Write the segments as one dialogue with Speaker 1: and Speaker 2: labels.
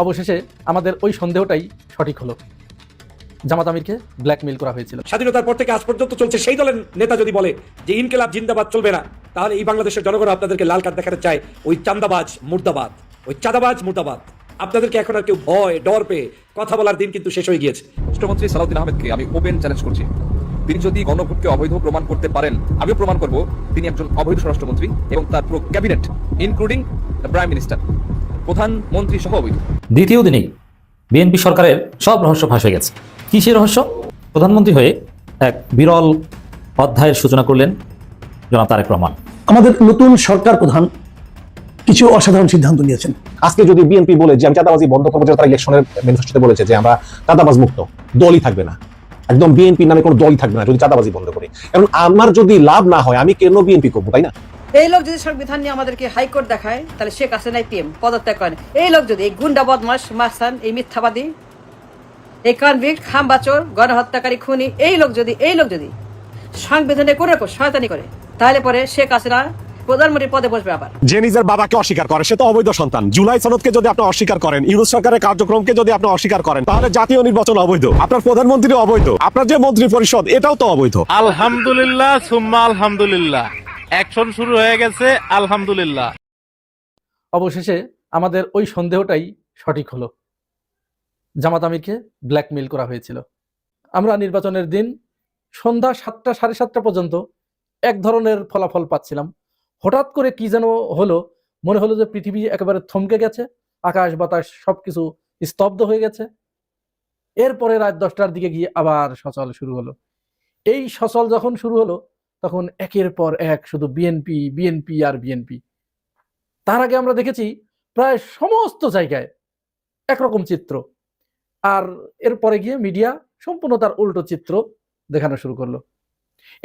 Speaker 1: অবশেষে আমাদের ওই সন্দেহটাই সঠিক হলো, জামাত আমিরকে ব্ল্যাকমেইল করা হয়েছিল।
Speaker 2: স্বাধীনতার পর থেকে আজ পর্যন্ত চলছে, সেই দলের নেতা যদি বলে যে ইনকিলাব জিন্দাবাদ চলবে না, তাহলে এই বাংলাদেশের জনগণ আপনাদেরকে লাল কার্ড দেখাতে চায়। ওই চাঁদাবাজ মুর্দাবাদ, ওই চাঁদাবাজ মুর্দাবাদ। আপনাদেরকে এখন আর কেউ ভয় ডর পেয়ে কথা বলার দিন কিন্তু শেষ হয়ে গিয়েছে।
Speaker 3: রাষ্ট্রমন্ত্রী সালাউদ্দিন আহমেদকে আমি ওপেন চ্যালেঞ্জ করছি, তিনি যদি গণভোটকে অবৈধ প্রমাণ করতে পারেন, আমিও প্রমাণ করব তিনি একজন অবৈধ স্বরাষ্ট্রমন্ত্রী এবং তার পুরো cabinet including the prime minister, প্রধানমন্ত্রী সহ অবৈধ।
Speaker 4: দ্বিতীয় দিনেই বিএনপি সরকারের সব রহস্য ফাঁস হয়ে গেছে। কি সেই রহস্য? প্রধানমন্ত্রী হয়ে এক বিরল অধ্যায়ের সূচনা করলেন জনাব তারেক রহমান।
Speaker 5: আমাদের নতুন সরকার প্রধান কিছু অসাধারণ সিদ্ধান্ত নিয়েছেন।
Speaker 6: আজকে যদি বিএনপি বলে যে আমি চাঁদাবাজি বন্ধ করবো, যেটা তারা ইলেকশনের ম্যানিফেস্টোতে বলেছে যে আমরা চাঁদাবাজ মুক্ত, দলই থাকবে না, একদম বিএনপি নামে কোনো দলই থাকবে না যদি চাঁদাবাজি বন্ধ করি। এখন আমার যদি লাভ না হয় আমি কেন বিএনপি করবো, তাই না?
Speaker 7: এই লোক যদি সংবিধান নিয়ে আমাদেরকে হাইকোর্ট দেখায়, তাহলে শেখ হাসিনা পিএম পদত্যাগ করেন। এই লোক যদি এই গুন্ডা বদমাস মাস্তান, এই মিথ্যাবাদী, এই কনভিক্ট, হামবাচোর, গণহত্যাকারী, খুনি, এই লোক যদি সংবিধানে করে শয়তানি করে, তাহলে পরে শেখ হাসিনা প্রধানমন্ত্রীর পদে বসবে আবার।
Speaker 8: যে নিজের বাবাকে অস্বীকার করে সে তো অবৈধ সন্তান। জুলাই সনদকে যদি আপনি অস্বীকার করেন, ইউনূস সরকারের কার্যক্রমকে যদি আপনি অস্বীকার করেন, তাহলে জাতীয় নির্বাচন অবৈধ, আপনার প্রধানমন্ত্রী অবৈধ, আপনার যে মন্ত্রী পরিষদ এটাও তো অবৈধ।
Speaker 9: আলহামদুলিল্লাহ সুম্মা আলহামদুলিল্লাহ, অ্যাকশন শুরু হয়ে গেছে, আলহামদুলিল্লাহ।
Speaker 1: অবশেষে আমাদের ওই সন্দেহটাই সঠিক হলো, জামাত আমিরকে ব্ল্যাকমেইল করা হয়েছিল। আমরা নির্বাচনের দিন সন্ধ্যা 7টা সাড়ে 7টা পর্যন্ত এক ধরনের ফলাফল পাচ্ছিলাম। হঠাৎ করে কি যেন হলো, মনে হলো যে পৃথিবী একেবারে থমকে গেছে, আকাশ বাতাস সবকিছু স্তব্ধ হয়ে গেছে। এরপরে রাত 10টার দিকে গিয়ে আবার সচল শুরু হলো। এই সচল যখন শুরু হলো, তখন একের পর এক শুধু বিএনপি বিএনপি আর বিএনপি। তার আগে আমরা দেখেছি প্রায় সমস্ত জায়গায় একরকম চিত্র, আর এরপরে গিয়ে মিডিয়া সম্পূর্ণ তার উল্টো চিত্র দেখানো শুরু করলো।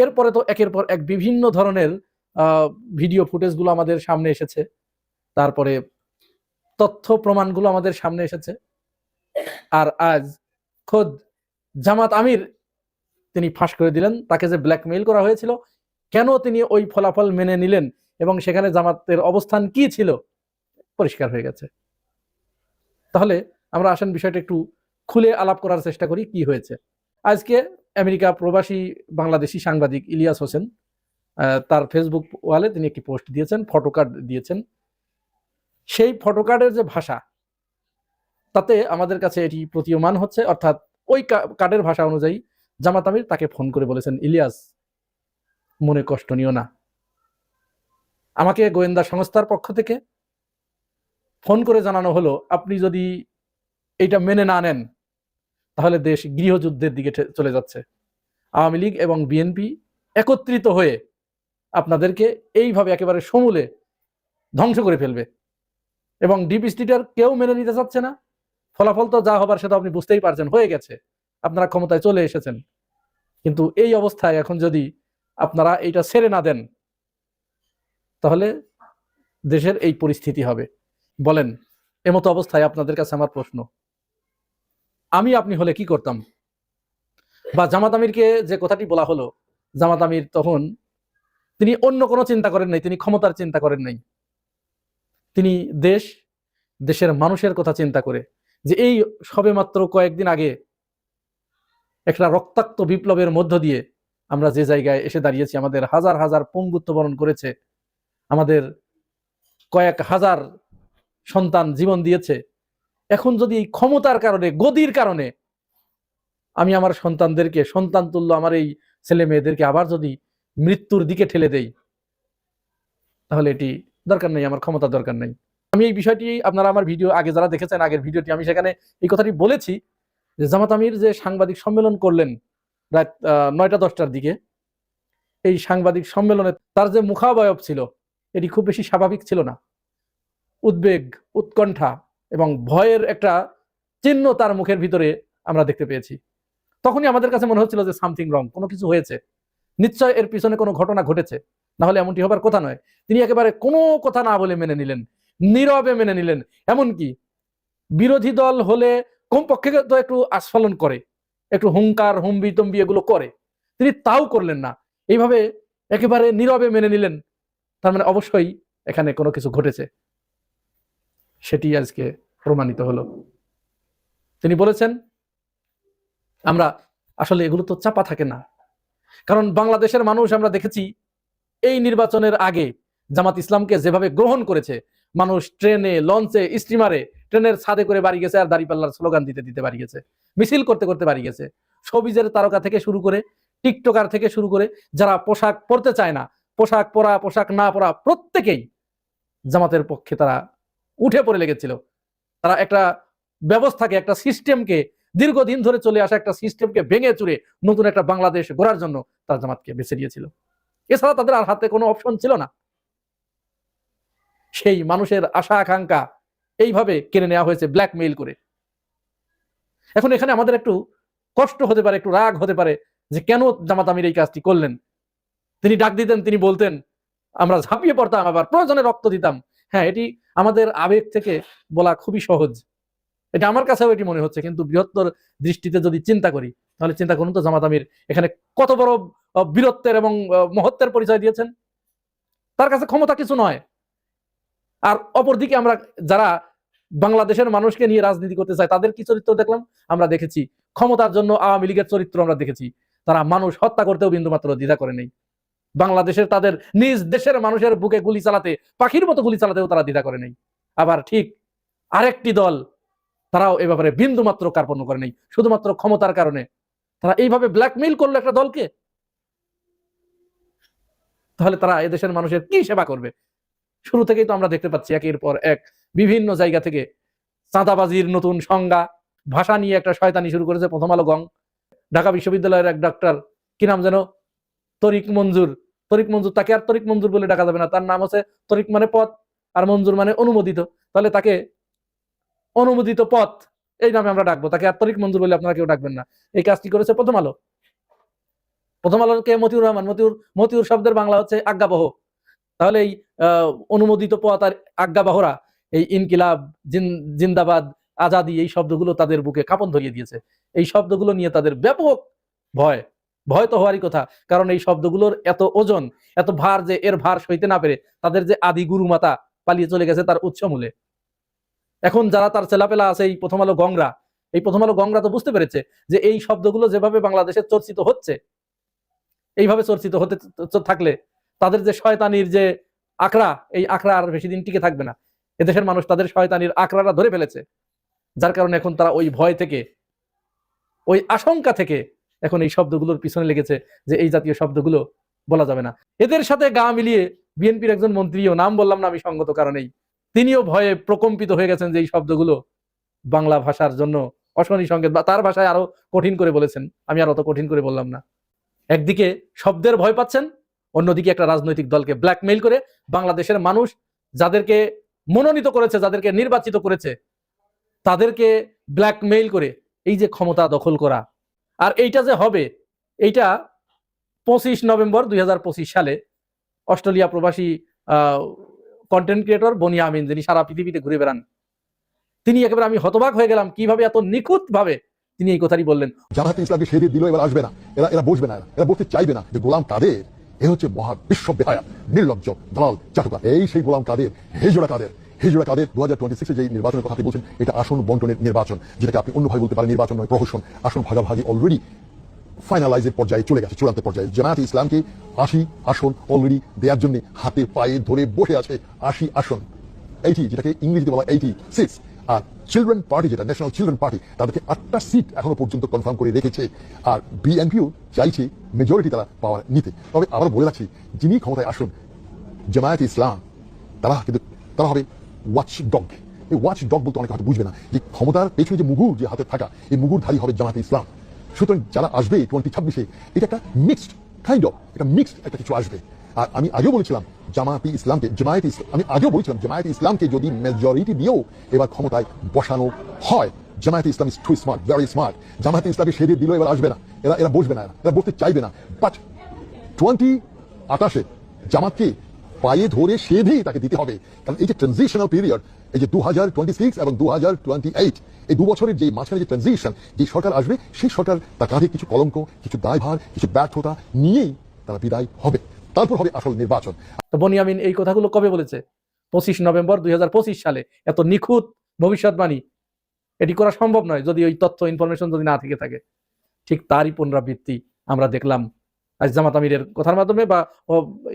Speaker 1: এরপরে তো একের পর এক বিভিন্ন ধরনের ভিডিও ফুটেজগুলো আমাদের সামনে এসেছে, তারপরে তথ্য প্রমাণগুলো আমাদের সামনে এসেছে। আর আজ খোদ জামাত আমির তিনি ফাঁস করে দিলেন, তাকে যে ব্ল্যাকমেইল করা হয়েছিল, কেন তিনি ওই ফলাফল মেনে নিলেন এবং সেখানে জামাতের অবস্থান কি ছিল পরিষ্কার হয়ে গেছে। তাহলে আমরা আসেন বিষয়টা একটু খুলে আলাপ করার চেষ্টা করি কি হয়েছে। আজকে আমেরিকা প্রবাসী বাংলাদেশি সাংবাদিক ইলিয়াস হোসেন তার ফেসবুক ওয়ালে তিনি একটি পোস্ট দিয়েছেন, ফটোকার্ড দিয়েছেন। সেই ফটোকার্ডের যে ভাষা, তাতে আমাদের কাছে এটি প্রতীয়মান হচ্ছে, অর্থাৎ ওই কার্ডের ভাষা অনুযায়ী জামাত আমির তাকে ফোন করে বলেছেন, ইলিয়াস মনে কষ্ট নিও না, আমাকে গোয়েন্দা সংস্থার পক্ষ থেকে ফোন করে জানানো হলো আপনি যদি এইটা মেনে না নেন তাহলে দেশ গৃহযুদ্ধের দিকে চলে যাচ্ছে। আওয়ামী লীগ এবং বিএনপি একত্রিত হয়ে আপনাদেরকে এইভাবে একেবারে সমূলে ধ্বংস করে ফেলবে এবং ডিপ স্টেটের কেউ মেনে নিতে চাচ্ছে না। ফলাফল তো যা হবার সেটা আপনি বুঝতেই পারছেন, হয়ে গেছে, আপনারা ক্ষমতায় চলে এসেছেন। কিন্তু এই অবস্থায় এখন যদি আপনারা এইটা ছেড়ে না দেন তাহলে দেশের এই পরিস্থিতি হবে। বলেন, এমতো অবস্থায় আপনাদের কাছে আমার প্রশ্ন, আমি আপনি হলে কি করতাম? বা জামাত আমিরকে যে কথাটি বলা হলো, জামাত আমির তখন তিনি অন্য কোনো চিন্তা করেন নাই, তিনি ক্ষমতার চিন্তা করেন নাই, তিনি দেশের মানুষের কথা চিন্তা করে যে এই সবেমাত্র কয়েকদিন আগে একটা রক্তাক্ত বিপ্লবের মধ্য দিয়ে আমরা যে জায়গায় এসে দাঁড়িয়েছি, আমাদের হাজার হাজার পঙ্গুত্ব বরণ করেছে, আমাদের কয়েক হাজার সন্তান জীবন দিয়েছে। এখন যদি এই ক্ষমতার কারণে, গদির কারণে আমি আমার সন্তানদেরকে, সন্তান তুল্য আমার এই ছেলে মেয়েদেরকে আবার যদি মৃত্যুর দিকে ঠেলে দেই, তাহলে এটি দরকার নেই, আমার ক্ষমতা দরকার নেই। আমি এই বিষয়টি আপনারা আমার ভিডিও আগে যারা দেখেছেন, আগের ভিডিওটি, আমি সেখানে এই কথাটি বলেছি যে জামাত আমির যে সাংবাদিক সম্মেলন করলেন রাত 9টা 10টার দিকে, এই সাংবাদিক সম্মেলনে তার যে মুখাবয়ব ছিল এটি খুব বেশি স্বাভাবিক ছিল না। উদ্বেগ, উৎকণ্ঠা এবং ভয়ের একটা চিহ্ন তার মুখের ভিতরে আমরা দেখতে পেয়েছি। তখনই আমাদের কাছে মনে হচ্ছিল যে সামথিং রং, কোনো কিছু হয়েছে, নিশ্চয় এর পিছনে কোনো ঘটনা ঘটেছে, না হলে এমনটি হবার কথা নয়। তিনি একেবারে কোনো কথা না বলে মেনে নিলেন, নীরবে মেনে নিলেন। এমনকি বিরোধী দল হলে কমপক্ষে তো একটু আস্ফালন করে, একটু হুঙ্কার হুম্বি তম্বি এগুলো করে, তিনি তাও করলেন না, এইভাবে একেবারে নীরবে মেনে নিলেন। তার মানে অবশ্যই এখানে কোনো কিছু ঘটেছে, সেটি আজকে প্রমাণিত হলো। তিনি বলেছেন, আমরা আসলে এগুলো তো চাপা থাকে না, কারণ বাংলাদেশের মানুষ আমরা দেখেছি এই নির্বাচনের আগে জামাত ইসলামকে যেভাবে গ্রহণ করেছে, মানুষ ট্রেনে, লঞ্চে, স্টিমারে, ট্রেনের ছাদে করে বাড়ি গেছে, আর দাঁড়িপাল্লার স্লোগান দিতে দিতে বাড়ি গেছে, মিছিল করতে করতে বাড়ি গেছে। সবিজের তারকা থেকে শুরু করে, টিকটকার থেকে শুরু করে, যারা পোশাক পরতে চায় না, পোশাক পরা, পোশাক না পরা, প্রত্যেকেই জামাতের পক্ষে তারা উঠে পড়ে লেগেছিল। তারা একটা ব্যবস্থাকে, একটা সিস্টেমকে, দীর্ঘদিন ধরে চলে আসা একটা সিস্টেমকে ভেঙে চুরে নতুন একটা বাংলাদেশ গড়ার জন্য তারা জামাতকে বেছে দিয়েছিল। এছাড়া তাদের আর হাতে কোনো অপশন ছিল না। সেই মানুষের আশা আকাঙ্ক্ষা এইভাবে কেড়ে নেওয়া হয়েছে ব্ল্যাকমেইল করে। এখন এখানে আমাদের একটু কষ্ট হতে পারে, একটু রাগ হতে পারে যে কেন জামাত আমির এই কাজটি করলেন। তিনি ডাক দিতেন, তিনি বলতেন, আমরা ঝাঁপিয়ে পড়তাম, আবার প্রয়োজনে রক্ত দিতাম। হ্যাঁ, এটি আমাদের আবেগ থেকে বলা খুবই সহজ, এটা আমার কাছেও এটি মনে হচ্ছে, কিন্তু বৃহত্তর দৃষ্টিতে যদি চিন্তা করি, তাহলে চিন্তা করুন তো জামাত আমির এখানে কত বড় বীরত্বের এবং মহত্বের পরিচয় দিয়েছেন। তার কাছে ক্ষমতা কিছু নয়। আর অপরদিকে আমরা যারা বাংলাদেশের মানুষকে নিয়ে রাজনীতি করতে চাই, তাদের কি চরিত্র দেখলাম? আমরা দেখেছি ক্ষমতার জন্য আওয়ামী লীগের চরিত্র আমরা দেখেছি। তারা মানুষ হত্যা করতেও বিন্দুমাত্র দ্বিধা করে নেই। বাংলাদেশের তাদের নিজ দেশের মানুষের বুকে গুলি চালাতে, পাখির মতো গুলি চালাতেও তারা দ্বিধা করে নেই। আবার ঠিক আরেকটি দল, তারাও এ ব্যাপারে বিন্দুমাত্র কার্পণ্য করে নেই, শুধুমাত্র ক্ষমতার কারণে তারা এইভাবে ব্ল্যাকমেইল করলো একটা দলকে। তাহলে তারা এদেশের মানুষের কি সেবা করবে? শুরু থেকেই তো আমরা দেখতে পাচ্ছি একের পর এক বিভিন্ন জায়গা থেকে চাঁদাবাজির নতুন সংজ্ঞা, ভাষা নিয়ে একটা শয়তানি শুরু করেছে প্রথম আলো গং। ঢাকা বিশ্ববিদ্যালয়ের এক ডক্টর, কি নাম যেন, তরিক মঞ্জুর, তাকে আর তরিক মঞ্জুর বলে ডাকা যাবে না, তার নাম হচ্ছে তরিক মানে পথ, আর মঞ্জুর মানে অনুমোদিত। তাহলে তাকে অনুমোদিত পথ এই নামে আমরা ডাকবো, তাকে আর তরিক মঞ্জুর বলে আপনারা কেউ ডাকবেন না। এই কাজটি করেছে প্রথম আলো। প্রথম আলোকে মতিউর রহমান, মতিউর শব্দের বাংলা হচ্ছে আজ্ঞাবহ। তাহলে এই অনুমোদিত পথ আর আজ্ঞাবহরা এই ইনকিলাব, জিন্দাবাদ, আজাদি, এই শব্দগুলো তাদের বুকে কাঁপন ধরিয়ে দিয়েছে। এই শব্দগুলো নিয়ে তাদের ব্যাপক ভয় তো হওয়ারই কথা, কারণ এই শব্দগুলোর এত ওজন, এত ভার, যে এর ভার সইতে না পেরে তাদের যে আদি গুরু মাতা পালিয়ে চলে গেছে তার উৎস মূলে। এখন যারা তার ছেলাপেলা আছে, এই প্রথম আলো গংরা, এই প্রথম আলো গংরা তো বুঝতে পেরেছে যে এই শব্দগুলো যেভাবে বাংলাদেশে চর্চিত হচ্ছে, এইভাবে চর্চিত হতে থাকলে তাদের যে শয়তানির যে আঁকড়া, এই আঁকড়া আর বেশি দিন টিকে থাকবে না। এদেশের মানুষ তাদের শয়তানির আঁকড়াটা ধরে ফেলেছে, যার কারণে এখন তারা ওই ভয় থেকে, ওই আশঙ্কা থেকে এখন এই শব্দগুলোর পিছনে লেগেছে যে এই জাতীয় শব্দগুলো বলা যাবে না। এদের সাথে গা মিলিয়ে বিএনপির একজন মন্ত্রীও, নাম বললাম না আমি সঙ্গত কারণেই, তিনিও ভয়ে প্রকম্পিত হয়ে গেছেন যে এই শব্দগুলো বাংলা ভাষার জন্য অশনি সংকেত, বা তার ভাষায় আরো কঠিন করে বলেছেন, আমি আর অত কঠিন করে বললাম না। একদিকে শব্দের ভয় পাচ্ছেন, অন্যদিকে একটা রাজনৈতিক দলকে ব্ল্যাকমেইল করে বাংলাদেশের মানুষ যাদেরকে মনোনীত করেছে, যাদেরকে নির্বাচিত করেছে, তাদেরকে ব্ল্যাকমেইল করে এই যে ক্ষমতা দখল করা। আর এইটা যে হবে, এইটা 25 নভেম্বর 2025 সালে অস্ট্রেলিয়া প্রবাসী কন্টেন্ট ক্রিয়েটর বনিয়া আমিন, যিনি সারা পৃথিবীতে ঘুরে বেড়ান, তিনি একেবারে, আমি হতবাক হয়ে গেলাম কিভাবে এত নিখুঁত ভাবে তিনি এই কথাটি বললেন।
Speaker 10: জামাতে ইসলামকে সেদিন দিল, এবার আসবে না, এরা বসবে না, এরা বলতে চাইবে না যে গোলাম কাদের এ হচ্ছে মহা বিশ্ব বেহায়া, নির্লজ্জ, দালাল, চাটুকার। এই সেই গোলাম কাদের, হিজড়া কাদের 2026 যে নির্বাচনের কথা বলছেন, এটা আসন বন্টনের নির্বাচন, যেটাকে আপনি অন্যভাবে বলতে পারেন নির্বাচন নয়, প্রহসন। আসন ভাগাভাগি অলরেডি ফাইনালাইজের পর্যায়ে চলে গেছে, চূড়ান্ত পর্যায়ে। জামায়াতে ইসলামকে 80 আসন অলরেডি দেওয়ার জন্য হাতে পায়ে ধরে বসে আছে 80 আসন, 80, যেটাকে ইংরেজিতে বলা 86। আর চিলড্রেন পার্টি, যেটা ন্যাশনাল চিলড্রেন পার্টি, তাদেরকে 8টা সিট এখনো পর্যন্ত কনফার্ম করে রেখেছে। আর বিএনপিও চাইছে মেজরিটি তারা পাওয়ার নিতে। তবে আবার বলে রাখছি, যিনি ক্ষমতায় আসুন, জামায়াতে ইসলাম তারা হবে ওয়াচ ডগ। এই ওয়াচ ডগ বলতে অনেকে হয়তো বুঝবে না যে ক্ষমতার পেছনে যে মুগুর যে হাতে থাকা, এই মুগুরধারী হবে জামায়াতে ইসলাম। সুতরাং যারা আসবে 2026-এ, এটা একটা মিক্সড একটা কিছু আসবে। আর আমি আগেও বলেছিলাম জামায়াতে ইসলামকে যদি মেজরিটি দিয়েও এবার ক্ষমতায় বসানো হয়, Jamaate Islam is too smart, very smart. Jamaate ইসলামকে সেদিন দিলেও এবার আসবে না, এরা বসবে না, এরা বসতে চাইবে না। বাট 2028-এ জামাতকে পায়ে ধরে সেধেই তাকে দিতে হবে, কারণ এই যে ট্রানজিশনাল পিরিয়ড, এই যে 2026 এবং 2028, এই 2 বছরের যে মাঝখানে যে ট্রানজিশন, যে সরকার আসবে, সেই সরকার তার কাঁধে কিছু কলঙ্ক, কিছু দায়ভার, কিছু ব্যর্থতা নিয়েই তারা বিদায় হবে। তারপর হবে আসল নির্বাচন।
Speaker 1: তো বনিয়ামিন এই কথাগুলো কবে বলেছে? 25 নভেম্বর 2025 সালে। এত নিখুঁত ভবিষ্যৎবাণী, এটি করা সম্ভব নয় যদি ওই তথ্য ইনফরমেশন যদি না থেকে থাকে। ঠিক তারই পুনরাবৃত্তি আমরা দেখলাম আজ জামাত আমিরের কথার মাধ্যমে বা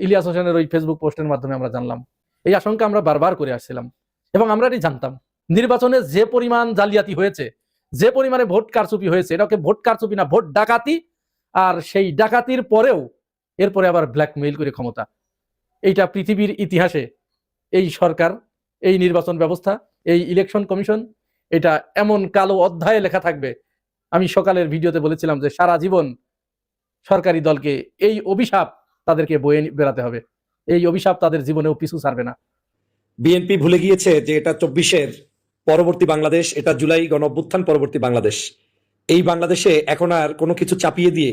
Speaker 1: ইলিয়াস হোসেনের ওই ফেসবুক পোস্টের মাধ্যমে আমরা জানলাম। এই আশঙ্কা আমরা বারবার করে আসছিলাম এবং আমরা এটি জানতাম। নির্বাচনে যে পরিমাণ জালিয়াতি হয়েছে, যে পরিমাণে ভোট কারচুপি হয়েছে, এটাকে ভোট কারচুপি না, ভোট ডাকাতি। আর সেই ডাকাতির পরেও এরপরে আবার ব্ল্যাকমেইল করে ক্ষমতা। এইটা পৃথিবীর ইতিহাসে এই সরকার, এই নির্বাচন ব্যবস্থা, এই ইলেকশন কমিশন, এটা এমন কালো অধ্যায়ে লেখা থাকবে। আমি সকালের ভিডিওতে বলেছিলাম যে সারা জীবন সরকারি দলকে এই অভিশাপ তাদেরকে বয়ে বেড়াতে হবে। এই অভিশাপ তাদের জীবনেও পিছু ছাড়বে না।
Speaker 2: বিএনপি ভুলে গিয়েছে যে এটা 24-এর পরবর্তী বাংলাদেশ, এটা জুলাই গণঅভ্যুত্থান পরবর্তী বাংলাদেশ। এই বাংলাদেশে এখন আর কোনো কিছু চাপিয়ে দিয়ে,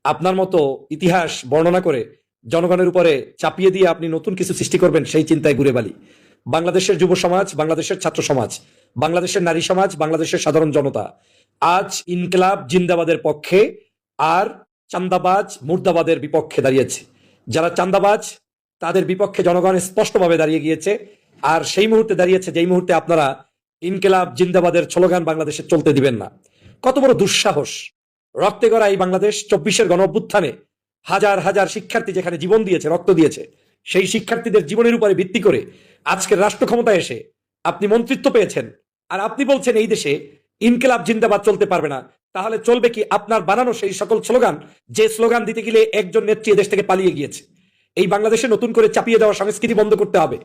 Speaker 2: আপনার মতো ইতিহাস বর্ণনা করে জনগণের উপরে চাপিয়ে দিয়ে আপনি নতুন কিছু সৃষ্টি করবেন সেই চিন্তায় ঘুরে বালি। বাংলাদেশের যুব সমাজ, বাংলাদেশের ছাত্র সমাজ, বাংলাদেশের নারী সমাজ, বাংলাদেশের সাধারণ জনতা আজ ইনকিলাব জিন্দাবাদের পক্ষে আর চান্দাবাজ মুর্দাবাদের বিপক্ষে দাঁড়িয়েছে। যারা চান্দাবাজ তাদের বিপক্ষে জনগণ স্পষ্টভাবে দাঁড়িয়ে গিয়েছে। আর সেই মুহূর্তে দাঁড়িয়েছে যেই মুহূর্তে আপনারা ইনকিলাব জিন্দাবাদের স্লোগান বাংলাদেশে চলতে দিবেন না। কত বড় দুঃসাহস! রক্তে গড়া এই বাংলাদেশ 24-এর গণঅভ্যুত্থানে হাজার হাজার শিক্ষার্থী যেখানে জীবন দিয়েছে, রক্ত দিয়েছে, সেই শিক্ষার্থীদের জীবনের উপরে ভিত্তি করে আজকের রাষ্ট্র ক্ষমতায় এসে আপনি মন্ত্রিত্ব পেয়েছেন, আর আপনি বলছেন এই দেশে ইনকিলাব জিন্দাবাদ চলতে পারবে না। তাহলে চলবে কি আপনার বানানো সেই সকল স্লোগান, যে স্লোগান দিতে গেলে একজন নেত্রী এদেশ থেকে পালিয়ে গিয়েছে? এই বাংলাদেশে নতুন করে চাপিয়ে দেওয়া সংস্কৃতি বন্ধ করতে হবে।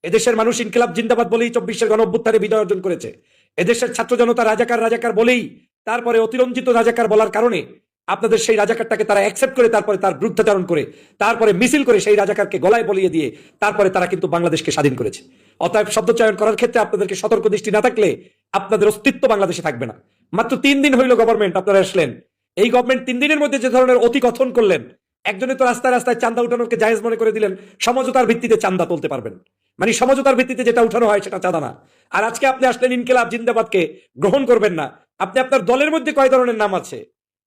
Speaker 2: এদেশের মানুষ ইনকিলাব জিন্দাবাদ বলেই 24-এর গণঅভ্যুত্থানে বিজয় অর্জন করেছে। এদেশের ছাত্র জনতা রাজাকার রাজাকার বলেই, তারপরে অতিরঞ্জিত রাজাকার বলার কারণে আপনাদের সেই রাজাকারটাকে তারা অ্যাকসেপ্ট করে, তারপরে তার বিরুদ্ধাচরণ করে, তারপরে মিছিল করে সেই রাজাকারকে গলায় বলিয়ে দিয়ে তারপরে তারা কিন্তু বাংলাদেশকে স্বাধীন করেছে। অতএব শব্দ চয়ন করার ক্ষেত্রে আপনাদেরকে সতর্ক দৃষ্টি না থাকলে আপনাদের অস্তিত্ব বাংলাদেশে থাকবে না। মাত্র 3 দিন হইল গভর্নমেন্ট, আপনারা আসলেন। এই গভর্নমেন্ট 3 দিনের মধ্যে যে ধরনের অতি কথন করলেন, একজনে তো রাস্তায় রাস্তায় চান্দা উঠানোকে জায়েজ মনে করে দিলেন, সমঝোতার ভিত্তিতে চান্দা তুলতে পারবেন। মানে সমঝোতার ভিত্তিতে যেটা উঠানো হয় সেটা চাঁদা না। আর আজকে আপনি আসলেন ইনকিলাব জিন্দাবাদকে গ্রহণ করবেন না। আপনি আপনার দলের মধ্যে কয় ধরনের নাম আছে?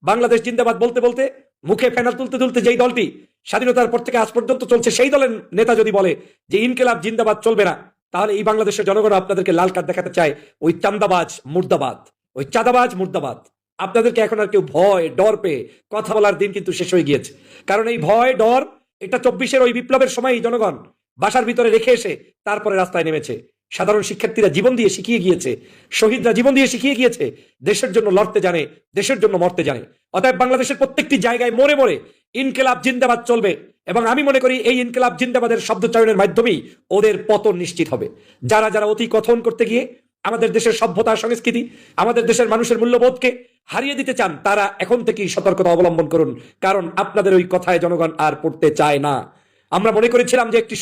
Speaker 2: বাংলাদেশ জিন্দাবাদ বলতে বলতে, মুখে ফেনা তুলতে তুলতে যেই দলটি স্বাধীনতার পর থেকে আজ পর্যন্ত চলছে, সেই দলের নেতা যদি বলে যে ইনকিলাব জিন্দাবাদ চলবে না, তাহলে এই বাংলাদেশের জনগণ আপনাদেরকে লাল কার্ড দেখাতে চায়। ওই চান্দাবাজ মুর্দাবাদ, ওই চাঁদাবাজ মুর্দাবাদ। আপনাদেরকে এখন আর কেউ ভয় ডর পেয়ে কথা বলার দিন কিন্তু শেষ হয়ে গিয়েছে। কারণ এই ভয় ডর, এটা 24-এর ওই বিপ্লবের সময় জনগণ বাসার ভিতরে রেখে এসে তারপরে রাস্তায় নেমেছে। সাধারণ শিক্ষার্থীরা জীবন দিয়ে শিখিয়ে গিয়েছে, শহীদরা জীবন দিয়ে শিখিয়ে গিয়েছে, দেশের জন্য লড়তে জানে, দেশের জন্য মরতে জানে। অতএব বাংলাদেশের প্রত্যেকটি জায়গায় মোড়ে মোড়ে ইনকিলাব জিন্দাবাদ চলবে এবং আমি মনে করি এই ইনকিলাব জিন্দাবাদের শব্দ চয়নের মাধ্যমেই ওদের পতন নিশ্চিত হবে। যারা যারা অতি কথন করতে গিয়ে আমাদের দেশের সভ্যতা, সংস্কৃতি, আমাদের দেশের মানুষের মূল্যবোধকে হারিয়ে দিতে চান, তারা এখন থেকেই সতর্কতা অবলম্বন করুন। কারণ আপনাদের ওই কথায় জনগণ আর পড়তে চায় না। আমরা মনে করেছিলাম যে একটি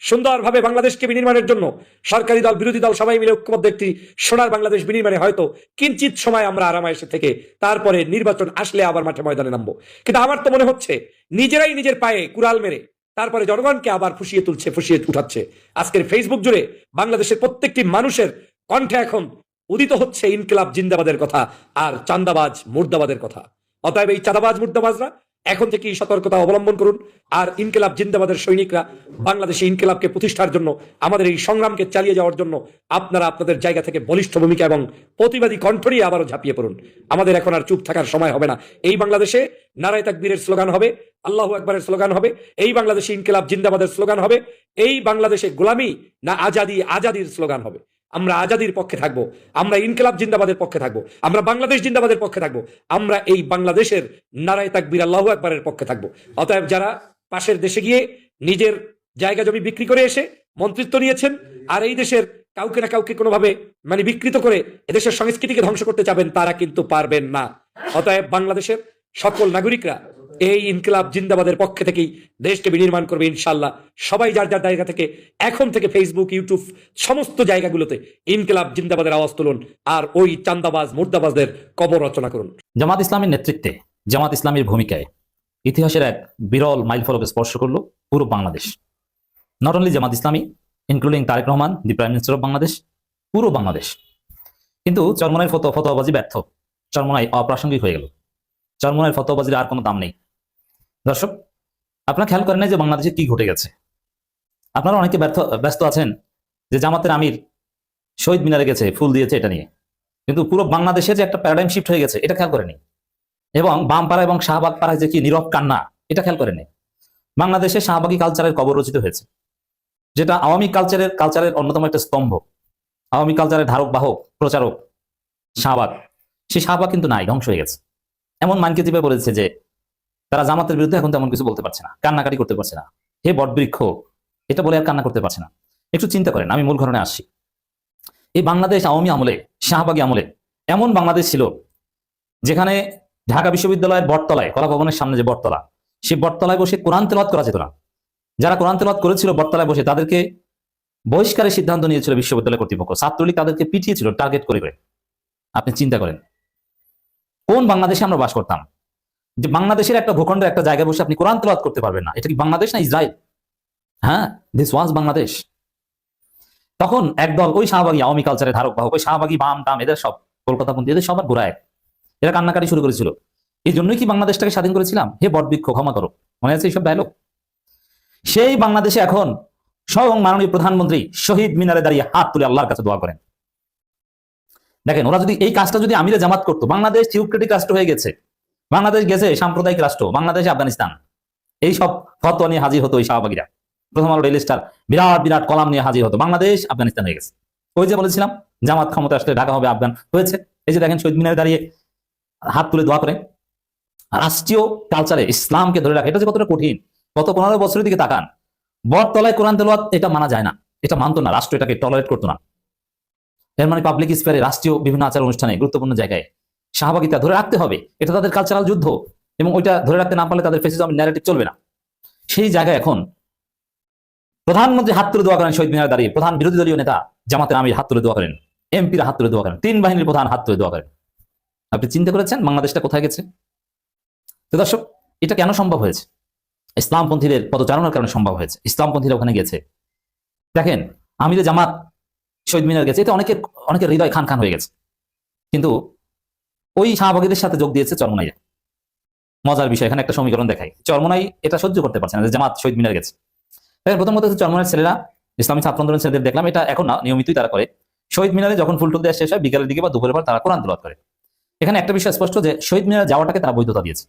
Speaker 2: সুন্দরভাবে বাংলাদেশকে বিনির্মাণের জন্য সরকারি দল বিরোধী দল সবাই মিলে ঐক্যবদ্ধ একটি সোনার বাংলাদেশ বিনির্মাণে হয়তো কিঞ্চিত সময় আমরা আরামায়েশে থেকে তারপরে নির্বাচন আসলে আবার মাঠে ময়দানে নামবো। কিন্তু আমার তো মনে হচ্ছে নিজেরাই নিজের পায়ে কুড়াল মেরে তারপরে জনগণকে আবার ফুসিয়ে তুলছে, ফুসিয়ে উঠাচ্ছে। আজকের ফেসবুক জুড়ে বাংলাদেশের প্রত্যেকটি মানুষের কণ্ঠে এখন উদিত হচ্ছে ইনকিলাব জিন্দাবাদের কথা আর চাঁদাবাজ মুর্দাবাদের কথা। অতএব এই চাঁদাবাজ মুর্দাবাজরা এখন থেকেই সতর্কতা অবলম্বন করুন। আর ইনকিলাব জিন্দাবাদের সৈনিকরা বাংলাদেশে ইনকিলাবকে প্রতিষ্ঠার জন্য, আমাদের এই সংগ্রামকে চালিয়ে যাওয়ার জন্য আপনারা আপনাদের জায়গা থেকে বলিষ্ঠ ভূমিকা এবং প্রতিবাদী কণ্ঠ নিয়ে আবারও ঝাঁপিয়ে পড়ুন। আমাদের এখন আর চুপ থাকার সময় হবে না। এই বাংলাদেশে নারায়ে তাকবীরের স্লোগান হবে, আল্লাহু আকবারের স্লোগান হবে, এই বাংলাদেশে ইনকিলাব জিন্দাবাদের স্লোগান হবে, এই বাংলাদেশে গোলামি না আজাদি, আজাদির স্লোগান হবে। আমরা আজাদির পক্ষে থাকবো, আমরা ইনকিলাব জিন্দাবাদের পক্ষে থাকবো, আমরা বাংলাদেশ জিন্দাবাদের পক্ষে থাকবো, আমরা এই বাংলাদেশের নারায়ে তাকবীর আল্লাহু আকবারের পক্ষে থাকবো। অতএব যারা পাশের দেশে গিয়ে নিজের জায়গা জমি বিক্রি করে এসে মন্ত্রিত্ব নিয়েছেন আর এই দেশের কাউকে না কাউকে কোনোভাবে বিকৃত করে এদেশের সংস্কৃতিকে ধ্বংস করতে চাবেন, তারা কিন্তু পারবেন না। অতএব বাংলাদেশের সকল নাগরিকরা এই ইনকিলাব জিন্দাবাদের পক্ষে থেকেই দেশকে বিনির্মাণ করবে ইনশাআল্লাহ। সবাই যার যার জায়গা থেকে এখন থেকে ফেসবুক, ইউটিউব সমস্ত জায়গাগুলোতে ইনকিলাব জিন্দাবাদের আওয়াজ তুলুন আর ওই চান্দাবাজ মুর্দাবাজদের কবর রচনা করুন।
Speaker 4: জামাত ইসলামের নেতৃত্বে, জামাত ইসলামের ভূমিকায় ইতিহাসের এক বিরল মাইলফলক স্পর্শ করলো পুরো Bangladesh. Not only Jamaat Islami, including Tarique Rahman, the prime minister of Bangladesh, পুরো বাংলাদেশ। কিন্তু চরমনাইয়ের ফতোয়াবাজি ব্যর্থ, চরমনাই অপ্রাসঙ্গিক হয়ে গেল। চরমনাইয়ের ফতোয়াবাজির আর কোনো দাম নেই। দর্শক, আপনারা খেয়াল করেন না যে বাংলাদেশে কি ঘটে গেছে? আপনারা অনেকে ব্যস্ত আছেন যে জামাতের আমির শহীদ মিনারে গেছে, ফুল দিয়েছে, এটা নিয়ে। কিন্তু পুরো বাংলাদেশে যে একটা প্যারাডাইম শিফট হয়ে গেছে এটা খেয়াল করেনি। এবং বামপাড়া এবং শাহবাগ পাড়ায় যে কি নীরব কান্না, এটা খেয়াল করেনি। বাংলাদেশে শাহবাগী কালচারের কবর রচিত হয়েছে, যেটা আওয়ামী কালচারের অন্যতম একটা স্তম্ভ। আওয়ামী কালচারের ধারক বাহক প্রচারক শাহবাগ, সেই শাহবাগ কিন্তু নাই, ধ্বংস হয়ে গেছে। এমন মানকে চিপে বলেছে যে তারা জামাতের বিরুদ্ধে এখন তেমন কিছু বলতে পারছে না, কান্নাকাটি করতে পারছে না। হে বটবৃক্ষ, এটা বলে আর কান্না করতে পারছে না। একটু চিন্তা করেন, আমি মূল ঘটনায় আসছি। এই বাংলাদেশ আওয়ামী আমলে, শাহবাগী আমলে এমন বাংলাদেশ ছিল যেখানে ঢাকা বিশ্ববিদ্যালয়ের বটতলায়, কলা ভবনের সামনে যে বটতলা, সেই বটতলায় বসে কোরআন তেলাওয়াত করা যেত না। যারা কোরআন তেলাওয়াত করেছিল বটতলায় বসে, তাদেরকে বহিষ্কারের সিদ্ধান্ত নিয়েছিল বিশ্ববিদ্যালয় কর্তৃপক্ষ। ছাত্রলীগ তাদেরকে পিটিয়েছিল টার্গেট করে করে। আপনি চিন্তা করেন কোন বাংলাদেশে আমরা বাস করতাম, যে বাংলাদেশের একটা ভূখণ্ডের একটা জায়গায় বসে আপনি কোরআন তেলাওয়াত করতে পারবেন না। এটা কি বাংলাদেশ না ইসরায়েল? হ্যাঁ, দিস ওয়াজ বাংলাদেশ। তখন একদল ওই শাহবাগী আওয়ামী কালচারের ধারক বাহক, ওই শাহবাগী বাম টাম, এদের সব কলকাতাপন্থী, এদের সবার গোড়ায় এরা কান্নাকাটি শুরু করেছিল। এই জন্যই কি বাংলাদেশটাকে স্বাধীন করেছিলাম? হে বটবৃক্ষ, ক্ষমা করো। মনে আছে এইসব ডায়লগ? সেই বাংলাদেশে এখন স্বয়ং মাননীয় প্রধানমন্ত্রী শহীদ মিনারে দাঁড়িয়ে হাত তুলে আল্লাহর কাছে দোয়া করেন। দেখেন, ওরা যদি এই কাজটা যদি আমিরে জামাত করতো, বাংলাদেশ থিওক্রেটিক রাষ্ট্র হয়ে গেছে, বাংলাদেশ গেছে সাম্প্রদায়িক রাষ্ট্র, বাংলাদেশ আফগানিস্তান, এই সব ফতোয়া নিয়ে হাজির হতো ওই শাহবাগীরা। প্রথম আলো ডেইলি স্টার বিরাট বিরাট কলাম নিয়ে হাজির হতো, বাংলাদেশ আফগানিস্তান হয়ে গেছে। ওই যে বলেছিলাম জামাত ক্ষমতা আসলে ঢাকা হবে আফগান, হয়েছে। এই যে দেখেন শহীদ মিনারে দাঁড়িয়ে হাত তুলে দোয়া করে। রাষ্ট্রীয় কালচারে ইসলামকে ধরে রাখা, এটা যে কতটা কঠিন। গত 15 বছরের দিকে তাকান, বটতলায় কোরআন তেলাওয়াত এটা মানা যায় না, এটা মানতো না, রাষ্ট্র এটাকে টলারেট করতো না। এর মানে পাবলিক স্পেয়ারে, রাষ্ট্রীয় বিভিন্ন আচার অনুষ্ঠানে, গুরুত্বপূর্ণ জায়গায় শাহবাগিতা ধরে রাখতে হবে, এটা তাদের কালচারাল যুদ্ধ। এবং ওইটা ধরে রাখতে না পারলে তাদের ফ্যাসিজম ন্যারেটিভ চলবে না। সেই জায়গায় এখন প্রধানমন্ত্রী হাত তুলে দোয়া করেন শহীদ মিনারে দাঁড়িয়ে, প্রধান বিরোধী দলীয় নেতা জামাতের আমির হাত তুলে দোয়া করেন, এমপিরা হাত তুলে দোয়া করেন, 3 বাহিনীর প্রধান হাত তুলে দোয়া করেন। আপনি চিন্তা করেছেন বাংলাদেশটা কোথায় গেছে? তো দর্শক, এটা কেন সম্ভব হয়েছে? ইসলামপন্থীদের পদচারণার কারণে সম্ভব হয়েছে। ইসলামপন্থীরা ওখানে গেছে। দেখেন, আমিরে জামাত শহীদ মিনার গেছে, এতে অনেকের হৃদয় খান খান হয়ে গেছে। কিন্তু ওই শাহবাগীদের সাথে যোগ দিয়েছে চরমনাইরা। মজার বিষয়, এখানে একটা সমীকরণ দেখাই। চরমনাই এটা সহ্য করতে পারছে না যে জামাত শহীদ মিনার গেছে। প্রথম কথা হচ্ছে, চরমনাইয়ের ছেলেরা, ইসলামী ছাত্র আন্দোলনের ছেলেদের দেখলাম, এটা এখন না, নিয়মিতই তারা করে। শহীদ মিনারে যখন ফুল টুল দেওয়া শেষ হয়, বিকালের দিকে বা দুপুরের পর তারা কোরআন তেলাওয়াত করে। এখানে একটা বিষয় স্পষ্ট যে শহীদ মিনারে যাওয়াটাকে তারা বৈধতা দিয়েছে।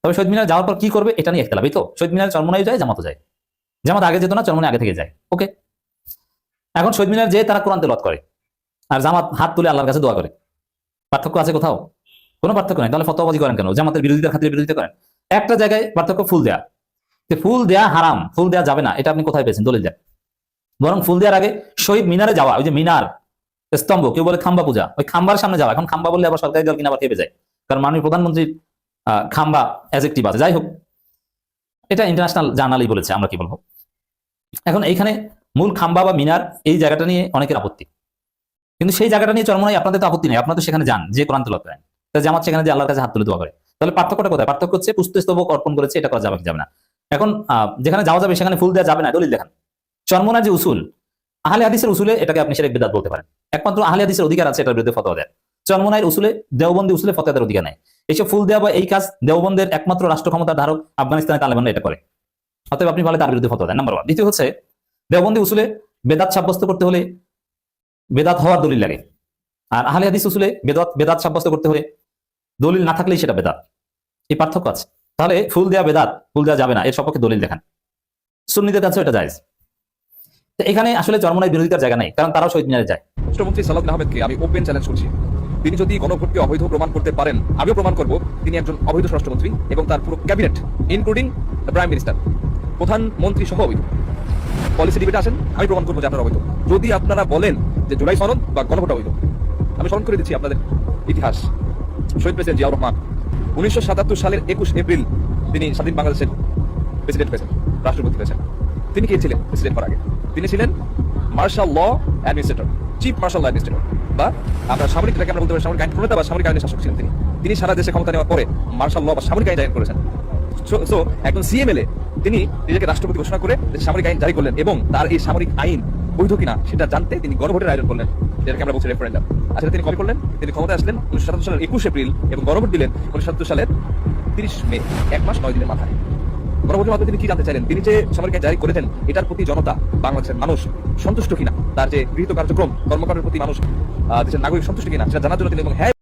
Speaker 4: তবে শহীদ মিনার যাওয়ার পর কি করবে এটা নিয়ে একতলাপ। এই তো শহীদ মিনার চরমনাই যায়, জামাতও যায়। জামাত আগে যেত না, চরমনাই আগে থেকে যায়। ওকে, এখন শহীদ মিনার যেয়ে তারা কোরআন তেলাওয়াত করে, আর জামাত হাত তুলে আল্লাহর কাছে দোয়া করে। পার্থক্য আছে কোথাও? কোনো পার্থক্য নেই। তাহলে ফতোয়াবাজি করেন কেন? জামাতের বিরোধিতার খাতিরে বিরোধিতা করেন। একটা জায়গায় পার্থক্য, ফুল দেয়া। ফুল দেয়া হারাম, ফুল দেয়া যাবে না, এটা আপনি কোথায় পেয়েছেন? দলিল দেন। বরং ফুল দেওয়ার আগে শহীদ মিনারে যাওয়া, ওই যে মিনার স্তম্ভ, কেউ বলে খাম্বা পূজা, ওই খাম্বার সামনে যাওয়া। এখন খাম্বা বললে আবার সরকারি দল কিনা আবার খেপে যায়, কারণ মাননীয় প্রধানমন্ত্রীর খাম্বা অ্যাজেক্টিভ আছে। যাই হোক, এটা ইন্টারন্যাশনাল জার্নালই বলেছে, আমরা কি বলবো। এখন এইখানে মূল খাম্বা বা মিনার, এই জায়গাটা নিয়ে অনেকের আপত্তি। কিন্তু সেই জায়গাটা নিয়ে চরমনাই আপনাদের তো আপত্তি নেই, আপনারা তো সেখানে যান, যে কোরআন তেলাওয়াত করেন। জামাত সেখানে যে আল্লাহর কাছে হাত তুলে দোয়া করে। তাহলে পার্থক্যটা কোথায়? পার্থক্য হচ্ছে পুষ্পস্তবক অর্পণ করেছে, এটা করা যাবে কি যাবে না। এখন যেখানে যাওয়া যাবে সেখানে ফুল দেওয়া যাবে না, দলিল দেখান। চরমনার যে উসুল, আহলে হাদিসের উসুলে এটাকে আপনি শিরক বিদআত বলতে পারেন। একমাত্র আহলে হাদিসের অধিকার আছে এটার বিরুদ্ধে ফতোয়া দেয়। চরমনাইয়ের উসুলে, দেওবন্দি উসুলে ফতোয়া দেওয়ার অধিকার নাই। এইসব ফুল দেওয়া বা এই কাজ দেওবন্দের একমাত্র রাষ্ট্র ক্ষমতার ধারক আফগানিস্তানের তালেবানরা এটা করে। অতএব আপনি বলে তার বিরুদ্ধে ফতোয়া দেন, নাম্বার 1। দ্বিতীয় হচ্ছে, দেওবন্দি উসুলে বেদাত সাব্যস্ত করতে হলে বেদাত হওয়ার দলিল লাগে, আর আহলে হাদিস উসুলে বেদাত সাব্যস্ত করতে হলে দলিল না থাকলেই সেটা বেদাত। এই পার্থক্য আছে। তাহলে ফুল দেওয়া বেদাত, ফুল দেওয়া যাবে না, এর সপক্ষে দলিল দেখান। সুন্নিদের কাছে এটা জায়েজ। এখানে আসলে চরমনাই বিরোধিতার জায়গা নেই, কারণ তারাও শহীদ মিনারে যায়।
Speaker 3: রাষ্ট্রমন্ত্রী সালাউদ্দিন আহমেদকে আমি ওপেন চ্যালেঞ্জ করছি, তিনি যদি গণভোটকে অবৈধ প্রমাণ করতে পারেন, আমিও প্রমাণ করব তিনি একজন অবৈধ স্বরাষ্ট্রমন্ত্রী এবং তার পুরো cabinet including the prime minister, প্রধানমন্ত্রী সহ অবৈধ। পলিসি ডিবেটে আসেন, আমি প্রমাণ করবো যে আপনারা অবৈধ। যদি আপনারা বলেন যে জুলাই সনদ বা গণভোট অবৈধ, আমি স্মরণ করে দিচ্ছি আপনাদের ইতিহাস। শহীদ প্রেসিডেন্ট জিয়াউর রহমান 1977 সালের 21 এপ্রিল তিনি স্বাধীন বাংলাদেশের প্রেসিডেন্ট হয়েছেন, রাষ্ট্রপতি হয়েছেন। তিনি কে ছিলেন প্রেসিডেন্ট হওয়ার আগে? তিনি ছিলেন martial law administrator, chief martial law administrator, বা আমরা সামরিক এটাকে আমরা বলতে পারি সামরিক আইন প্রণেতা বা সামরিক আইনের শাসক ছিলেন তিনি। তিনি সারা দেশে ক্ষমতা নেওয়ার পরে মার্শাল ল বা সামরিক আইন জারি করেছেন। সো একজন সিএমএলএ তিনি নিজেকে রাষ্ট্রপতি ঘোষণা করে সামরিক আইন জারি করলেন, এবং তার এই সামরিক আইন বৈধ কিনা সেটা জানতে তিনি গণভোটের আয়োজন করলেন, যেটাকে আমরা বলছি রেফারেন্ডাম। আসলে তিনি কবে করলেন? তিনি ক্ষমতায় আসলেন 1977 সালের 21 এপ্রিল এবং গণভোট দিলেন 1977 সালের 30 মে, 1 মাস 9 দিনের মাথায়। গণভোটের মাধ্যমে তিনি কি জানতে চাইলেন? তিনি যে সামরিক আইন জারি করেছেন এটার প্রতি জনতা, বাংলাদেশের মানুষ সন্তুষ্ট কিনা, তার যে গৃহীত কার্যক্রম কর্মকাণ্ডের প্রতি মানুষ দেশের নাগরিক সন্তুষ্ট কিনা সেটা জানার জন্য তিনি এবং হ্যাঁ